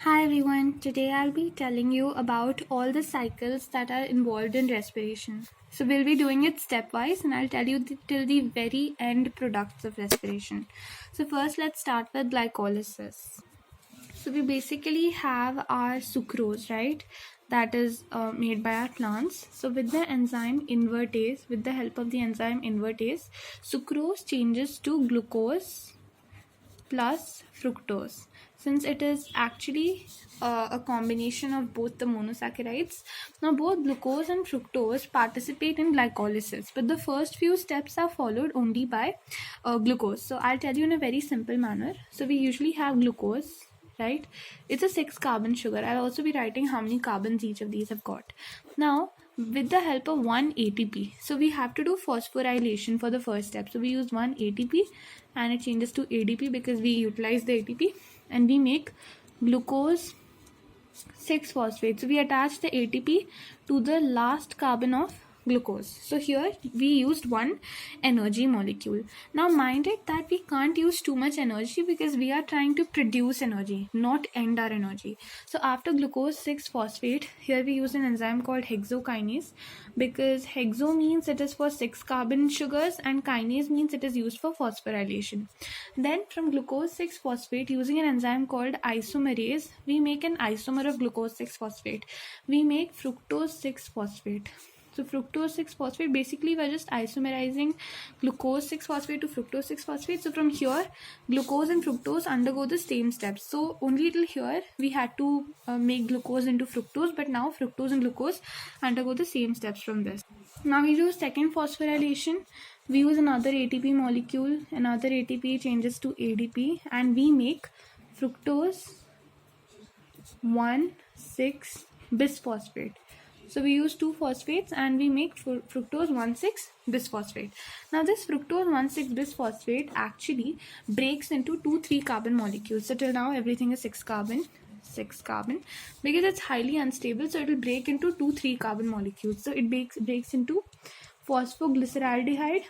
Hi everyone, today I'll be telling you about all the cycles that are involved in respiration. So we'll be doing it stepwise and I'll tell you till the very end products of respiration. So first let's start with glycolysis. So we basically have our sucrose, right? That is made by our plants. So with the enzyme invertase, with the help of the enzyme invertase, sucrose changes to glucose plus fructose, since it is actually a combination of both the monosaccharides. Now both glucose and fructose participate in glycolysis, but the first few steps are followed only by glucose. So I'll tell you in a very simple manner. So we usually have glucose, right? It's a 6 carbon sugar. I'll also be writing how many carbons each of these have got. Now with the help of 1 ATP, so we have to do phosphorylation for the first step. So we use 1 ATP and it changes to ADP because we utilize the ATP, and we make glucose 6 phosphate. So we attach the ATP to the last carbon of glucose. So here we used one energy molecule. Now mind it that we can't use too much energy because we are trying to produce energy, not end our energy. So after glucose 6 phosphate, here we use an enzyme called hexokinase, because hexo means it is for 6 carbon sugars and kinase means it is used for phosphorylation. Then from glucose 6 phosphate, using an enzyme called isomerase, we make an isomer of glucose 6 phosphate. We make fructose 6 phosphate. So fructose 6 phosphate, basically we're just isomerizing glucose 6 phosphate to fructose 6 phosphate. So from here, glucose and fructose undergo the same steps. So only till here we had to make glucose into fructose, but now fructose and glucose undergo the same steps from this. Now we do second phosphorylation. We use another ATP molecule, another ATP changes to ADP, and we make fructose 1,6 bisphosphate. So we use 2 phosphates and we make fructose 1,6 bisphosphate. Now this fructose 1,6 bisphosphate actually breaks into 2,3 carbon molecules. So till now everything is 6 carbon, because it's highly unstable, so it will break into 2,3 carbon molecules. So it breaks into phosphoglyceraldehyde,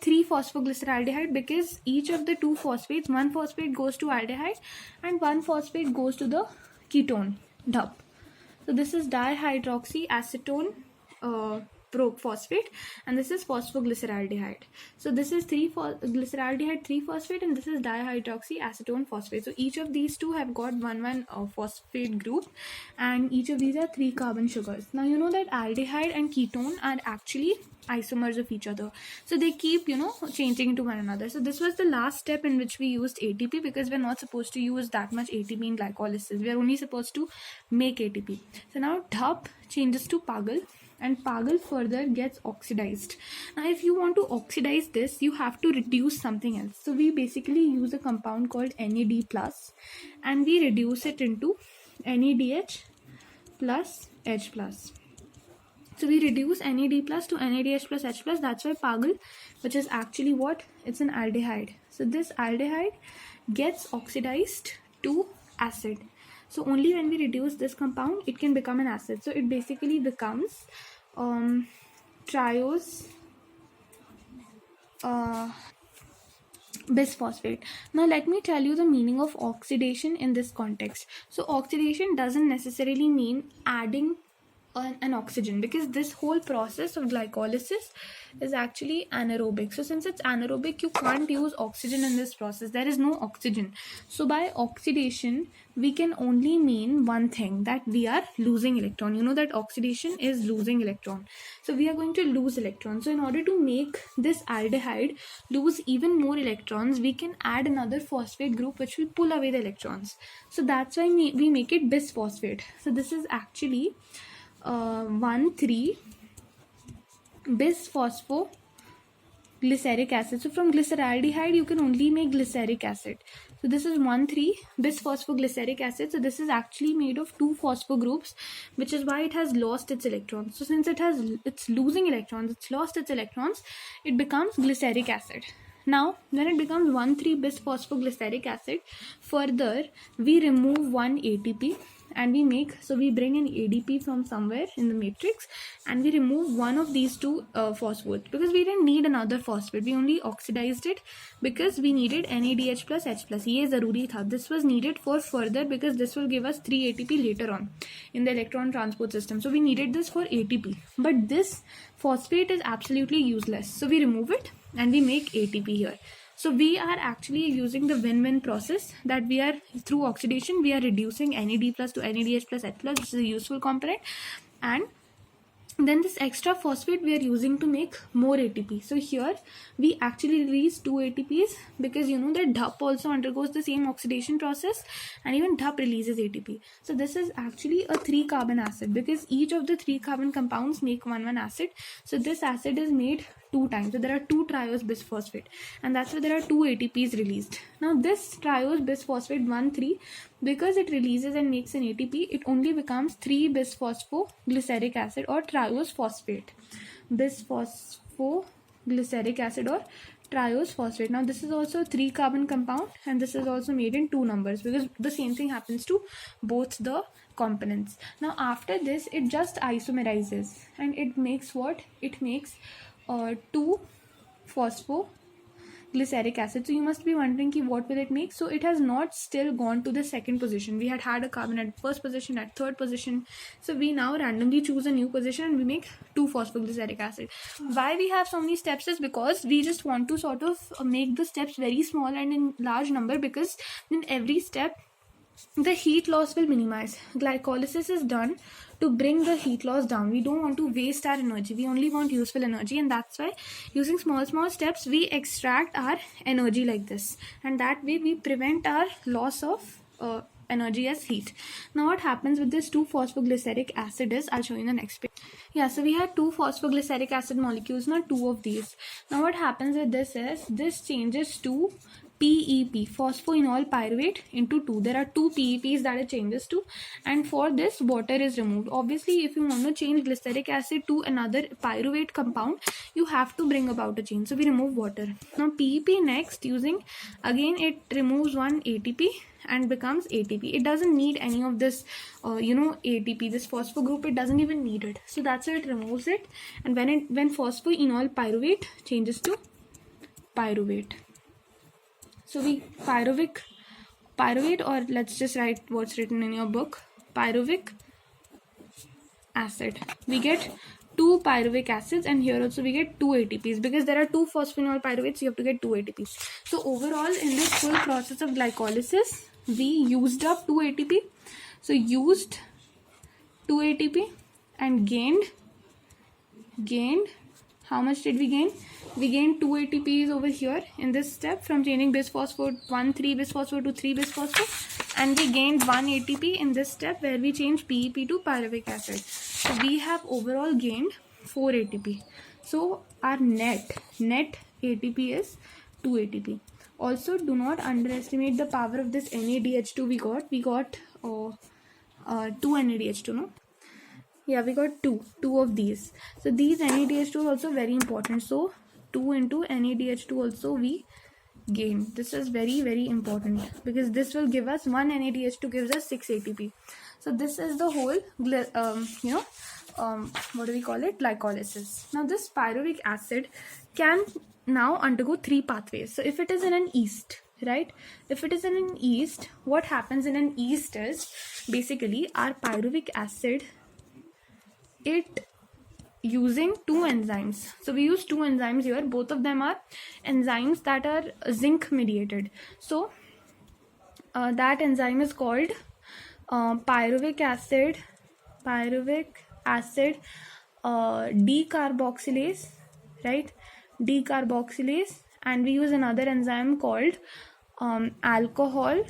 3 phosphoglyceraldehyde, because each of the 2 phosphates, 1 phosphate goes to aldehyde and 1 phosphate goes to the ketone DUP. So this is dihydroxyacetone phosphate, and this is phosphoglyceraldehyde. So this is 3-glyceraldehyde 3-phosphate, and this is dihydroxyacetone phosphate. So each of these two have got one phosphate group, and each of these are 3 carbon sugars. Now you know that aldehyde and ketone are actually isomers of each other, so they keep changing into one another. So this was the last step in which we used ATP, because we're not supposed to use that much ATP in glycolysis. We are only supposed to make ATP. So now DUP changes to PAGL, and PAGL further gets oxidized. Now if you want to oxidize this, you have to reduce something else. So we basically use a compound called NAD+, and we reduce it into NADH plus H+. So we reduce NAD plus to NADH plus H plus. That's why PAGL, which is actually what? It's an aldehyde. So this aldehyde gets oxidized to acid. So only when we reduce this compound, it can become an acid. So it basically becomes triose bisphosphate. Now let me tell you the meaning of oxidation in this context. So oxidation doesn't necessarily mean adding an oxygen, because this whole process of glycolysis is actually anaerobic. So since it's anaerobic, you can't use oxygen in this process. There is no oxygen. So by oxidation, we can only mean one thing, that we are losing electron. You know that oxidation is losing electron. So we are going to lose electrons. So in order to make this aldehyde lose even more electrons, we can add another phosphate group which will pull away the electrons. So that's why we make it bisphosphate. So this is actually 1,3 bisphosphoglyceric acid. So from glyceraldehyde you can only make glyceric acid. So this is 1,3 bisphosphoglyceric acid. So this is actually made of 2 phospho groups, which is why it has lost its electrons. So since it's losing electrons, it's lost its electrons, it becomes glyceric acid. Now when it becomes 1,3-bisphosphoglyceric acid, further we remove one ATP and we bring an ADP from somewhere in the matrix and we remove one of these two phosphates, because we didn't need another phosphate, we only oxidized it because we needed NADH plus H plus. ये ज़रूरी था, this was needed for further because this will give us 3 ATP later on in the electron transport system, so we needed this for ATP, but this phosphate is absolutely useless, so we remove it and we make ATP here. So we are actually using the win-win process, that we are, through oxidation, we are reducing NAD plus to NADH plus H plus, which is a useful component, and then this extra phosphate we are using to make more ATP. So here we actually release 2 ATPs, because you know that DHUP also undergoes the same oxidation process, and even DHUP releases ATP. So this is actually a 3-carbon acid, because each of the 3-carbon compounds make one acid. So this acid is made 2 times. So there are 2 triose bisphosphate, and that's why there are 2 ATPs released. Now this triose bisphosphate 1,3, because it releases and makes an ATP, it only becomes 3-bisphosphoglyceric acid or triose phosphate. Bisphosphoglyceric acid or triose phosphate. Now this is also a 3-carbon compound, and this is also made in 2 numbers, because the same thing happens to both the components. Now after this it just isomerizes and it makes what? It makes 2-phosphoglyceric acid. So you must be wondering ki what will it make? So it has not still gone to the second position. We had a carbon at first position, at third position. So we now randomly choose a new position and we make 2-phosphoglyceric acid. Why we have so many steps is because we just want to sort of make the steps very small and in large number, because in every step the heat loss will minimize. Glycolysis is done to bring the heat loss down. We don't want to waste our energy, we only want useful energy, and that's why using small steps we extract our energy like this, and that way we prevent our loss of energy as heat. Now what happens with this 2-phosphoglyceric acid is, I'll show you in the next page. Yeah, so we had 2 phosphoglyceric acid molecules, not 2 of these. Now what happens with this is, this changes to PEP, phosphoenol pyruvate, into 2. There are 2 PEPs that it changes to, and for this water is removed. Obviously if you want to change glyceric acid to another pyruvate compound, you have to bring about a change, so we remove water. Now PEP next, using, again it removes one ATP and becomes ATP. It doesn't need any of this ATP, this phospho group, it doesn't even need it, so that's why it removes it. And when phosphoenol pyruvate changes to pyruvate, so we pyruvate, or let's just write what's written in your book, pyruvic acid. We get 2 pyruvic acids, and here also we get 2 ATPs, because there are 2 phosphoenol pyruvates, you have to get 2 ATPs. So overall in this full process of glycolysis we used up 2 ATP. So used 2 ATP and gained, how much did we gain? We gained 2 ATPs over here in this step, from changing bisphosphate 1,3-bisphosphate to 3-bisphosphate, and we gained 1 ATP in this step where we changed PEP to pyruvic acid. So we have overall gained 4 ATP. So our net ATP is 2 ATP. Also do not underestimate the power of this NADH2 we got 2 NADH2, no? Yeah, we got 2 of these. So these NADH2 are also very important. So 2 into NADH2 also we gain. This is very, very important, because this will give us 1 NADH2 gives us 6 ATP. So this is the whole what do we call it, glycolysis. Now this pyruvic acid can now undergo 3 pathways. So if it is in an yeast, right, if it is in an yeast, what happens in an yeast is, basically our pyruvic acid, it using 2 enzymes. So we use 2 enzymes here, both of them are enzymes that are zinc mediated. So that enzyme is called pyruvic acid decarboxylase, right, decarboxylase, and we use another enzyme called alcohol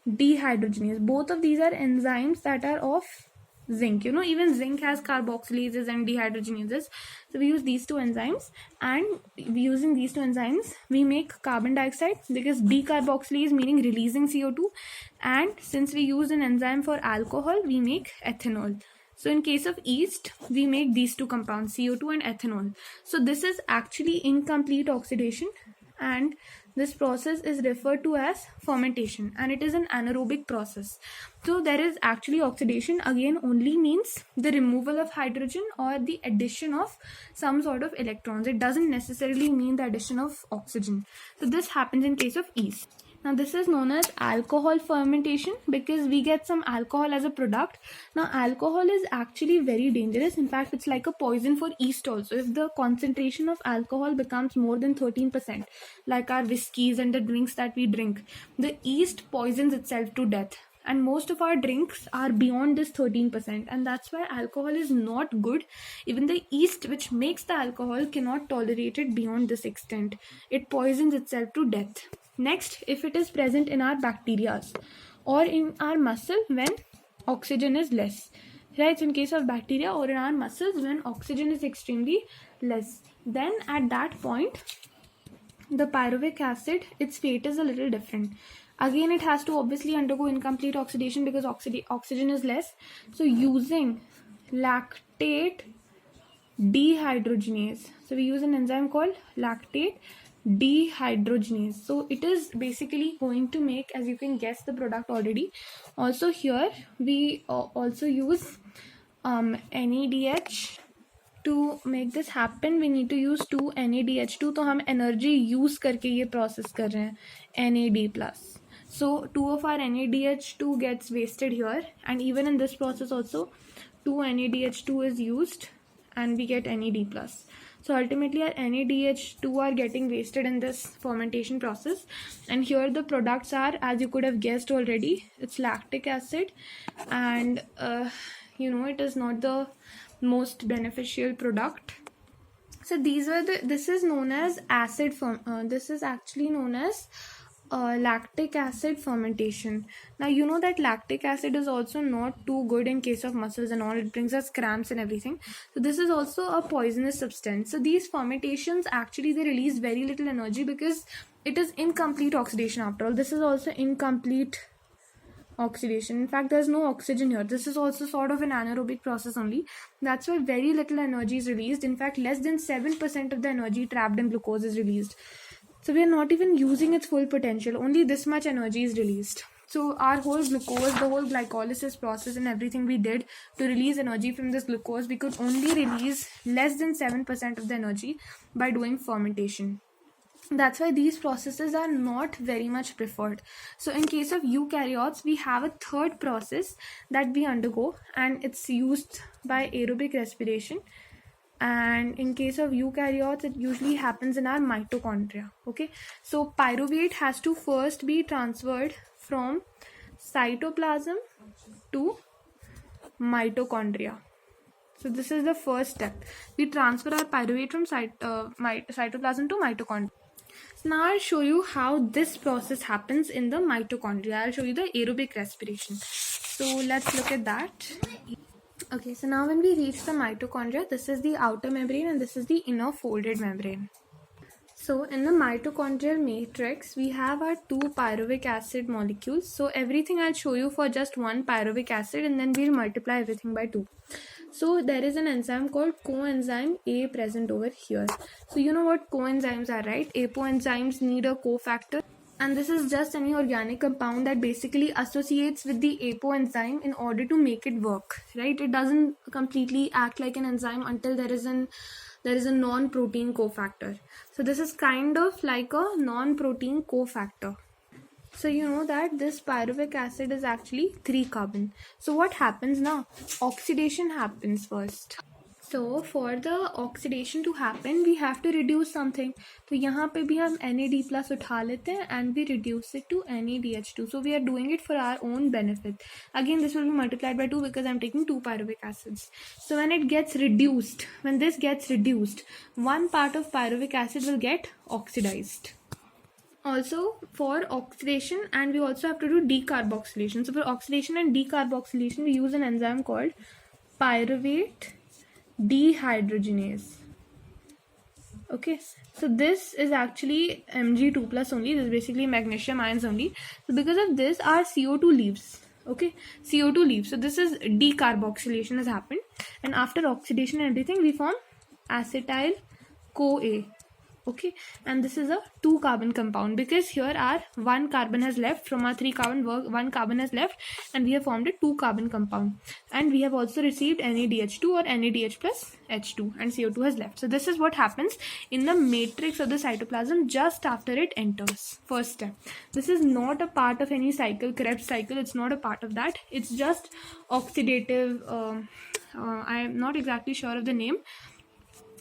dehydrogenase. Both of these are enzymes that are of zinc. Even zinc has carboxylases and dehydrogenases. So we use these 2 enzymes, and using these 2 enzymes we make carbon dioxide, because decarboxylase meaning releasing CO2, and since we use an enzyme for alcohol we make ethanol. So in case of yeast, we make these two compounds, CO2 and ethanol. So this is actually incomplete oxidation, and this process is referred to as fermentation, and it is an anaerobic process. So there is actually oxidation again only means the removal of hydrogen or the addition of some sort of electrons. It doesn't necessarily mean the addition of oxygen. So this happens in case of yeast. Now this is known as alcohol fermentation because we get some alcohol as a product. Now alcohol is actually very dangerous. In fact, it's like a poison for yeast also. If the concentration of alcohol becomes more than 13%, like our whiskeys and the drinks that we drink, the yeast poisons itself to death. And most of our drinks are beyond this 13%, and that's why alcohol is not good. Even the yeast which makes the alcohol cannot tolerate it beyond this extent. It poisons itself to death. Next, if it is present in our bacteria or in our muscle when oxygen is less, right? So in case of bacteria or in our muscles when oxygen is extremely less, then at that point the pyruvic acid, its fate is a little different. Again, it has to obviously undergo incomplete oxidation because oxygen is less. So using lactate dehydrogenase, so we use an enzyme called lactate dehydrogenase. So it is basically going to make, as you can guess, the product already. Also here we also use NADH. To make this happen, we need to use 2 NADH2. तो हम energy use करके ये process कर रहे हैं NAD+. So 2 of our NADH2 gets wasted here, and even in this process also 2 NADH2 is used and we get NAD+. So ultimately our NADH2 are getting wasted in this fermentation process, and here the products are, as you could have guessed already, it's lactic acid, and it is not the most beneficial product. So this is known as this is actually known as lactic acid fermentation. Now you know that lactic acid is also not too good in case of muscles and all. It brings us cramps and everything. So this is also a poisonous substance. So these fermentations actually, they release very little energy because it is incomplete oxidation after all. This is also incomplete oxidation. In fact, there's no oxygen here. This is also sort of an anaerobic process only. That's why very little energy is released. In fact, less than 7% of the energy trapped in glucose is released. So we are not even using its full potential. Only this much energy is released. So our whole glucose, the whole glycolysis process and everything we did to release energy from this glucose, we could only release less than 7% of the energy by doing fermentation. That's why these processes are not very much preferred. So in case of eukaryotes, we have a third process that we undergo, and it's used by aerobic respiration. And in case of eukaryotes, it usually happens in our mitochondria. Okay, so pyruvate has to first be transferred from cytoplasm to mitochondria. So this is the first step. We transfer our pyruvate from cytoplasm to mitochondria. So now I'll show you how this process happens in the mitochondria. I'll show you the aerobic respiration. So let's look at that. Okay, so now when we reach the mitochondria, this is the outer membrane and this is the inner folded membrane. So in the mitochondrial matrix, we have our 2 pyruvic acid molecules. So everything I'll show you for just 1 pyruvic acid, and then we'll multiply everything by 2. So there is an enzyme called coenzyme A present over here. So you know what coenzymes are, right? Apoenzymes need a cofactor. And this is just any organic compound that basically associates with the apoenzyme in order to make it work, right? It doesn't completely act like an enzyme until there is a non-protein cofactor. So this is kind of like a non-protein cofactor. So you know that this pyruvic acid is actually 3 carbon. So what happens now? Oxidation happens first. So for the oxidation to happen, we have to reduce something. तो यहाँ पे भी हम NAD+ उठा लेते हैं and we reduce it to NADH2. So we are doing it for our own benefit. Again, this will be multiplied by 2 because I'm taking 2 pyruvic acids. So when it gets reduced, when this gets reduced, one part of pyruvic acid will get oxidized. Also for oxidation, and we also have to do decarboxylation. So for oxidation and decarboxylation, we use an enzyme called pyruvate dehydrogenase. Okay, so this is actually Mg2+ only. This is basically magnesium ions only. So because of this, our CO2 leaves. Okay, CO2 leaves. So this is decarboxylation has happened, and after oxidation and everything, we form acetyl CoA. Okay, and this is a 2 carbon compound, because here our 1 carbon has left from our 3 carbon work, 1 carbon has left, and we have formed a 2 carbon compound, and we have also received NADH2 or NADH plus H2, and CO2 has left. So this is what happens in the matrix of the cytoplasm just after it enters. First step. This is not a part of any cycle, Krebs cycle. It's not a part of that. It's just oxidative. I am not exactly sure of the name,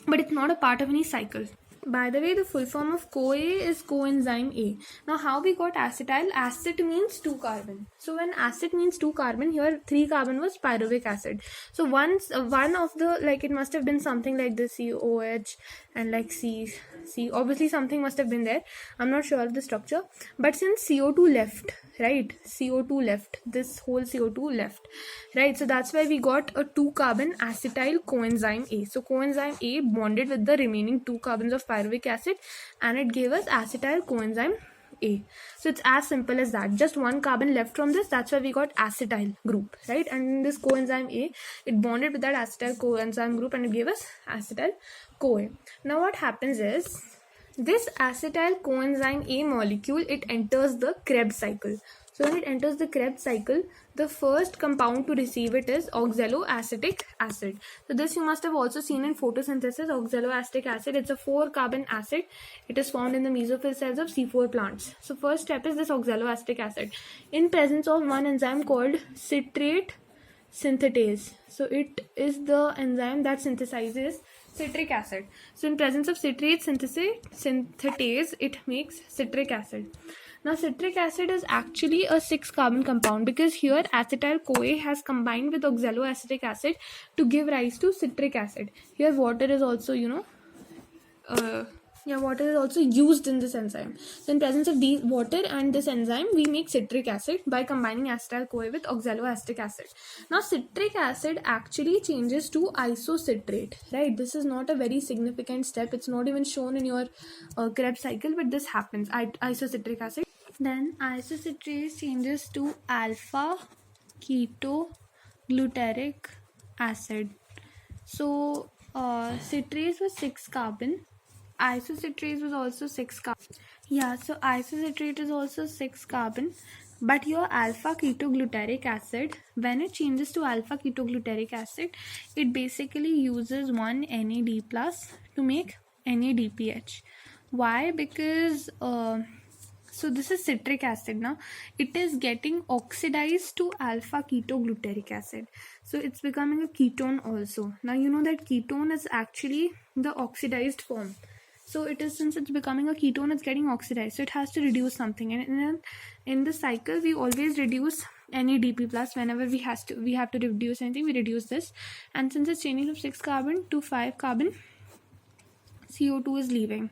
but it's not a part of any cycle. By the way, the full form of CoA is coenzyme A. Now, how we got acetyl? Acet means 2 carbon. So when acet means 2 carbon, here 3 carbon was pyruvic acid. So once one of the, like, it must have been something like the COH and like C. Obviously something must have been there. I'm not sure of the structure. But since CO2 left, right? CO2 left. This whole CO2 left, right? So that's why we got a 2 carbon acetyl coenzyme A. So coenzyme A bonded with the remaining 2 carbons of pyruvic acid, and it gave us acetyl coenzyme A. So it's as simple as that. Just 1 carbon left from this. That's why we got acetyl group, right? And in this coenzyme A, it bonded with that acetyl coenzyme group, and it gave us acetyl CoA. Now what happens is, this acetyl coenzyme A molecule, it enters the Krebs cycle. So when it enters the Krebs cycle, the first compound to receive it is oxaloacetic acid. So this you must have also seen in photosynthesis. Oxaloacetic acid, it's a 4 carbon acid. It is found in the mesophyll cells of C4 plants. So first step is this oxaloacetic acid in presence of one enzyme called citrate synthetase. So it is the enzyme that synthesizes citric acid. So in presence of citrate synthetase, it makes citric acid. Now citric acid is actually a 6 carbon compound, because here acetyl CoA has combined with oxaloacetic acid to give rise to citric acid. Here water is also, water is also used in this enzyme. So in presence of these water and this enzyme, we make citric acid by combining acetyl CoA with oxaloacetic acid. Now citric acid actually changes to isocitrate, right? This is not a very significant step. It's not even shown in your Krebs cycle, but this happens. Isocitric acid. Then isocitrate changes to alpha ketogluteric acid. So citrate was 6 carbon. Isocitrate was also 6 carbon. Yeah, so isocitrate is also 6 carbon. But your alpha ketogluteric acid, when it changes to alpha ketogluteric acid, it basically uses one NAD plus to make NADPH. Why? Because so this is citric acid now. It is getting oxidized to alpha ketogluteric acid. So it's becoming a ketone also. Now you know that ketone is actually the oxidized form. So it is, since it's becoming a ketone, it's getting oxidized. So it has to reduce something. And in the cycle, we always reduce NADP plus. Whenever we have to reduce anything, we reduce this. And since it's changing from 6 carbon to 5 carbon, CO2 is leaving.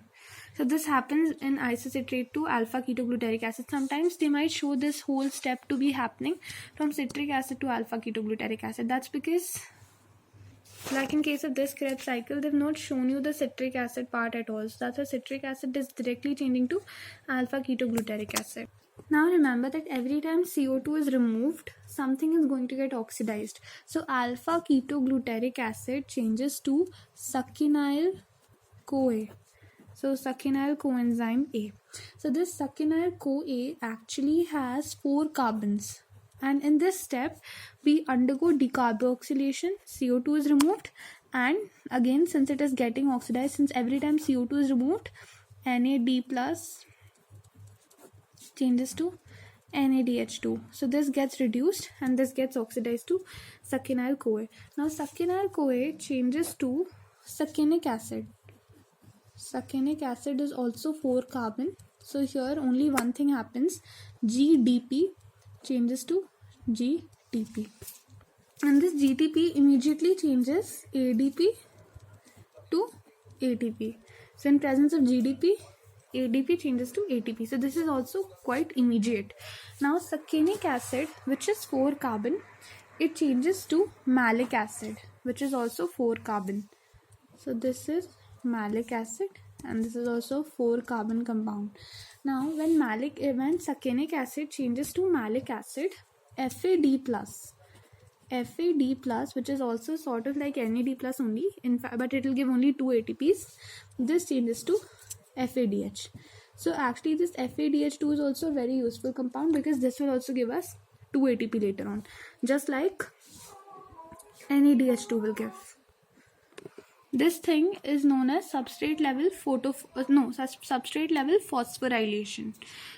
So this happens in isocitrate to alpha ketogluteric acid. Sometimes they might show this whole step to be happening from citric acid to alpha ketogluteric acid. That's because, like in case of this Krebs cycle, they've not shown you the citric acid part at all. So that's why citric acid is directly changing to alpha ketogluteric acid. Now remember that every time CO2 is removed, something is going to get oxidized. So alpha ketogluteric acid changes to succinyl CoA. So succinyl coenzyme A. So this succinyl CoA actually has 4 carbons. And in this step, we undergo decarboxylation. CO2 is removed. And again, since it is getting oxidized, since every time CO2 is removed, NAD plus changes to NADH2. So this gets reduced and this gets oxidized to succinyl CoA. Now succinyl CoA changes to succinic acid. Succinic acid is also 4 carbon. So here only one thing happens. GDP changes to GTP. And this GTP immediately changes ADP to ATP. So in presence of GDP, ADP changes to ATP. So this is also quite immediate. Now succinic acid, which is 4 carbon, it changes to malic acid, which is also 4 carbon. So this is malic acid, and this is also 4 carbon compound. Now when succinic acid changes to malic acid, FAD plus, which is also sort of like NAD plus only, in fact, but it will give only 2 ATPs. This changes to FADH. So actually this FADH2 is also a very useful compound because this will also give us 2 ATP later on, just like NADH2 will give. This thing is known as substrate level phosphorylation.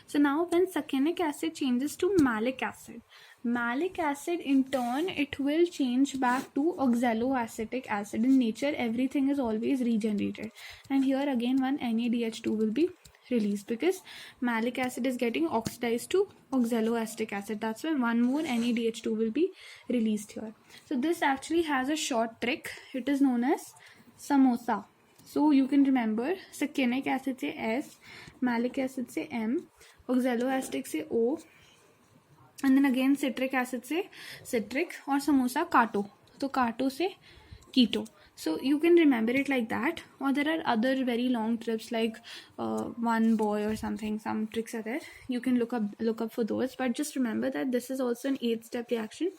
So now when succinic acid changes to malic acid in turn it will change back to oxaloacetic acid. In nature everything is always regenerated, and here again one NADH2 will be released because malic acid is getting oxidized to oxaloacetic acid. That's why one more NADH2 will be released here. So this actually has a short trick. It is known as samosa. So you can remember succinic acid से S, malic acid से M, oxaloacetic से O, and then again citric acid से citric, और samosa काटो, तो काटो से keto. So you can remember it like that, or there are other very long trips like one boy or something. Some tricks are there. You can look up for those, but just remember that this is also an 8-step reaction.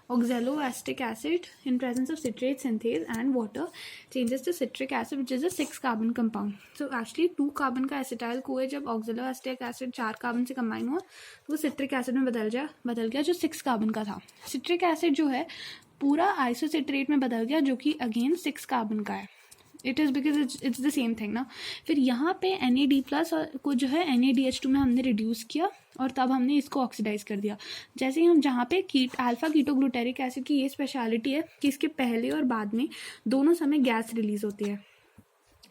Oxaloacetic acid in presence of citrate synthase and water changes to citric acid, which is a 6-carbon compound. So actually 2 carbon का acetyl CoA जब oxaloacetic acid 4 carbon से combine हुआ तो वो citric acid में बदल गया जो 6 carbon का था. Citric acid जो है पूरा आइसोसिट्रेट में बदल गया जो कि अगेन 6 कार्बन का है. It is because it's the same thing ना. फिर यहाँ पे NAD+ को जो है NADH2 में हमने रिड्यूस किया और तब हमने इसको ऑक्सीडाइज कर दिया. जैसे ही हम जहाँ पे अल्फा कीटोग्लूटेरिक एसिड की ये स्पेशलिटी है कि इसके पहले और बाद में दोनों समय गैस रिलीज होती है,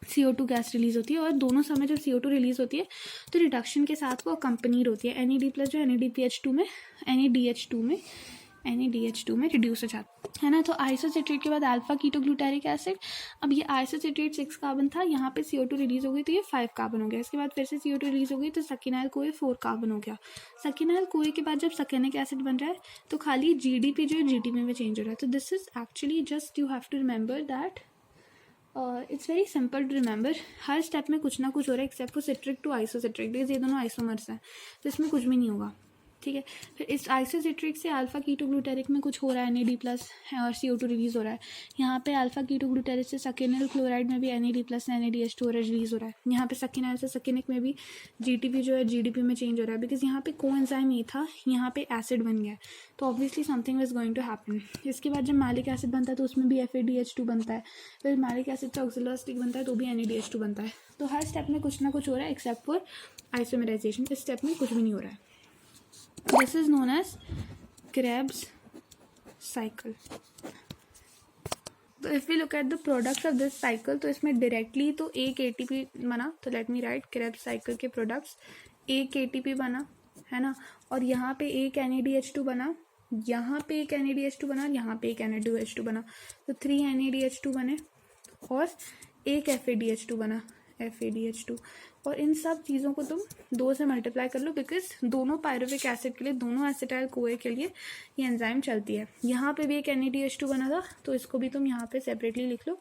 CO2 गैस रिलीज होती है, और दोनों समय जब CO2 रिलीज होती है तो रिडक्शन के साथ वो अकम्पनीड होती है. NAD+ जो NADH2 में रिड्यूस हो जाता है ना. तो आइसोसिट्रेट के बाद अल्फा कीटोग्लूटेरिक एसिड. अब ये आइसोसिट्रेट 6 कार्बन था, यहाँ पे CO2 रिलीज हो गई तो ये 5 कार्बन हो गया. इसके बाद फिर से CO2 रिलीज हो गई तो सकिनाइल CoA 4 कार्बन हो गया. सकिनाइल CoA के बाद जब सकिनिक एसिड बन रहा है तो खाली GDP जो है GTP में चेंज हो रहा है. तो this is actually just you have to remember that it's very simple to remember. हर स्टेप में कुछ ना कुछ हो रहा है except for citric to isocitric, because ये दोनों आइसोमर्स हैं तो इसमें कुछ भी नहीं होगा. ठीक है. फिर इस आइसोसिट्रिक से अल्फा कीटोग्लूटेरिक में कुछ हो रहा है, NAD+ और CO2 रिलीज हो रहा है. यहाँ पे अल्फा कीटोग्लूटेरिक से सकिनिल क्लोराइड में भी NAD+ NADH2 रिलीज हो रहा है. यहाँ पे सकिनाइल से सकिनिक में भी GTP जो है GDP में चेंज हो रहा है, बिकॉज यहाँ पे कोएंजाइम ए था, यहाँ पे एसिड बन गया, तो obviously something is going to happen. इसके बाद जब मैलिक एसिड बनता है तो उसमें भी FADH2 बनता है. फिर मैलिक एसिड से ऑक्सलोएस्टिक बनता है तो भी NADH2 बनता है. तो हर स्टेप में कुछ ना कुछ हो रहा है एक्सेप्ट फॉर आइसोमेराइजेशन. इस स्टेप में कुछ भी नहीं हो रहा है. This is known as Krebs cycle. तो if we look at the products of this cycle, तो इसमें directly तो एक ATP बना, तो let me write Krebs cycle के products. एक ATP बना है ना, और यहाँ पे एक NADH2 बना, यहाँ पे एक NADH2 बना, यहाँ पे एक NADH2 बना, तो 3 NADH2 बने और एक FADH2 बना, FADH2. और इन सब चीज़ों को तुम 2 से मल्टीप्लाई कर लो, बिकॉज दोनों पायरुविक एसिड के लिए, दोनों एसिटाइल CoA के लिए ये एंजाइम चलती है. यहाँ पे भी एक NADH2 बना था तो इसको भी तुम यहाँ पे सेपरेटली लिख लो,